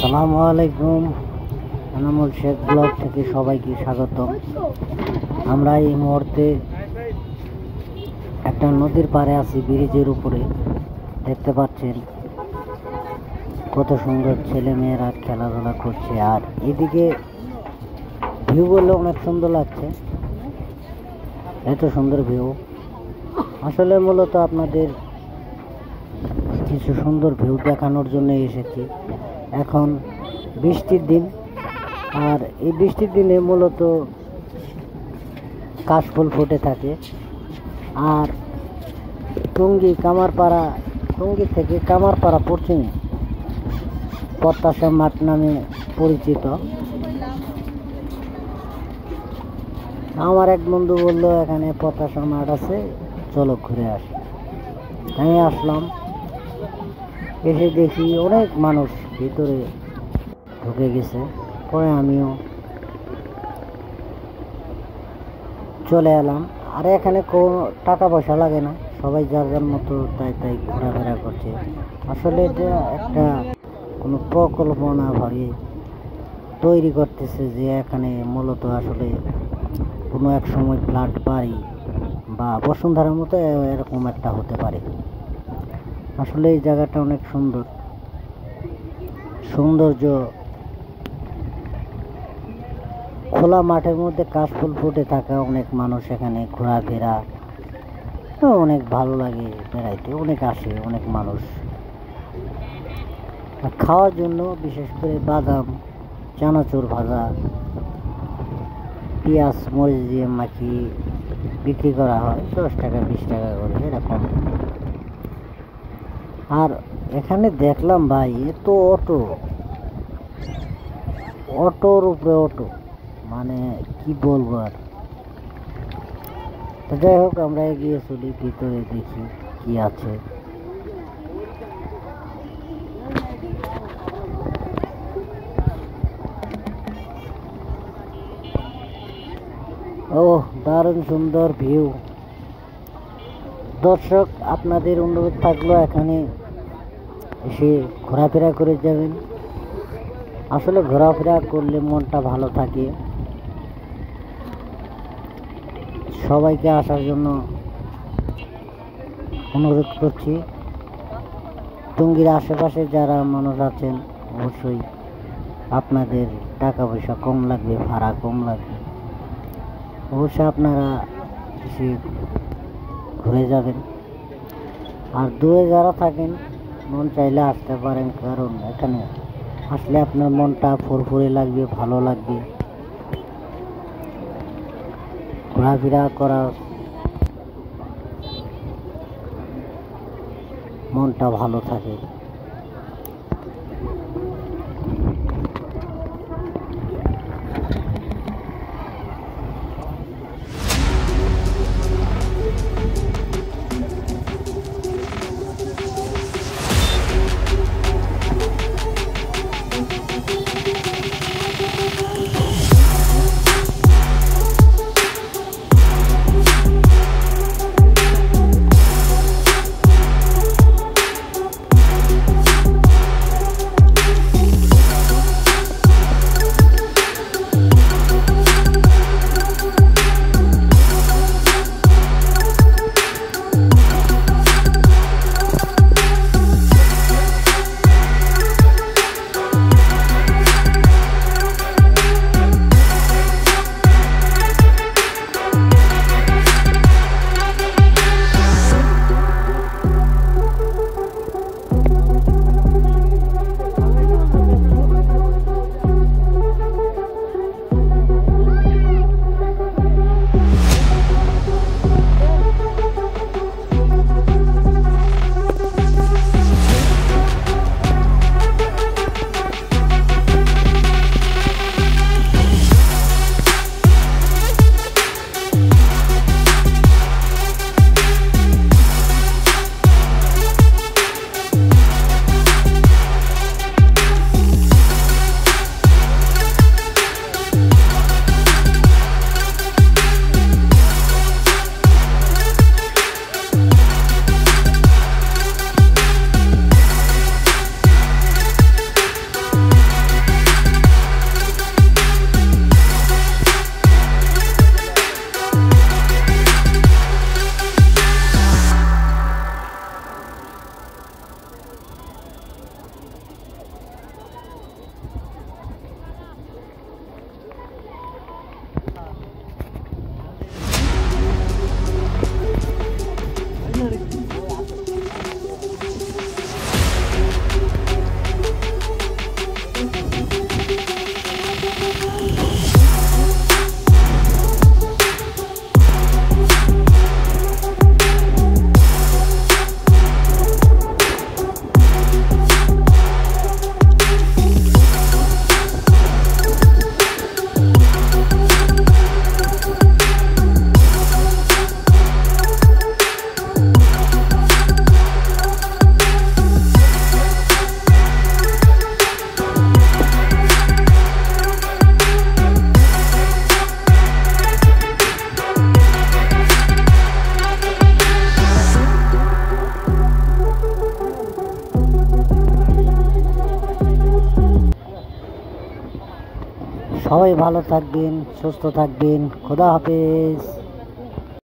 আসসালামু আলাইকুম। এনামুল শেখ ব্লগ থেকে সবাইকে স্বাগতম। আমরা এই মুহূর্তে একটা নদীর পাড়ে আছি, ব্রিজের উপরে। দেখতে পাচ্ছেন কত সুন্দর ছেলে মেয়েরা খেলাধুলা করছে, আর এদিকে ভিউ বললে অনেক সুন্দর লাগছে। এত সুন্দর ভিউ, আসলে মূলত আপনাদের কিছু সুন্দর ভিউ দেখানোর জন্য এসেছি। এখন বৃষ্টির দিন, আর এই বৃষ্টির দিনে মূলত কাশফুল ফুটে থাকে। আর টঙ্গী থেকে কামারপাড়া পশ্চিমে প্রত্যাশা মাঠ নামে পরিচিত। আমার এক বন্ধু বলল এখানে প্রত্যাশা মাঠ আছে, চলো ঘুরে আসি। আমি আসলাম, এসে দেখি অনেক মানুষ ভিতরে ঢুকে গেছে। পরে আমিও চলে এলাম। আর এখানে কোনো টাকা পয়সা লাগে না, সবাই যার যার মতো তাই ঘোরাফেরা করছে। আসলে এটা একটা কোনো পরিকল্পনা ভাবে তৈরি করতেছে যে এখানে মূলত আসলে কোনো এক সময় ফ্ল্যাট বাড়ি বা বসুন্ধরার মতো এরকম একটা হতে পারে। আসলে এই জায়গাটা অনেক সৌন্দর্য। খোলা মাঠের মধ্যে কাশফুল ফুটে থাকা, অনেক মানুষ এখানে ঘোরাফেরা, অনেক ভালো লাগে বেড়াইতে। অনেক আসে অনেক মানুষ খাওয়ার জন্য, বিশেষ করে বাদাম, চানাচুর ভাজা, পেঁয়াজ মরিচ দিয়ে মাখিয়ে বিক্রি করা হয় 10 টাকা 20 টাকা করে এরকম। আর এখানে দেখলাম ভাই, এত অটোর উপরে অটো, মানে কি বলবো আর। তো যাই হোক, আমরা এগিয়ে চলি, ভিতরে দেখি কি আছে। ও দারুণ সুন্দর ভিউ। দর্শক, আপনাদের অনুরোধ থাকলো এখানে এসে ঘোরাফেরা করে যাবেন। আসলে ঘোরাফেরা করলে মনটা ভালো থাকে। সবাইকে আসার জন্য অনুরোধ করছি। টঙ্গীর আশেপাশে যারা মানুষ আছেন, অবশ্যই আপনাদের টাকা পয়সা কম লাগবে, ভাড়া কম লাগবে, অবশ্যই আপনারা এসে ঘুরে যাবেন। আর দূরে যারা থাকেন, মন চাইলে আসতে পারেন, কারণ এখানে আসলে আপনার মনটা ফুরফুরে লাগবে, ভালো লাগবে। ঘোরাফেরা করার মনটা ভালো থাকে। সবাই ভালো থাকবেন, সুস্থ থাকবেন। খোদা হাফেজ।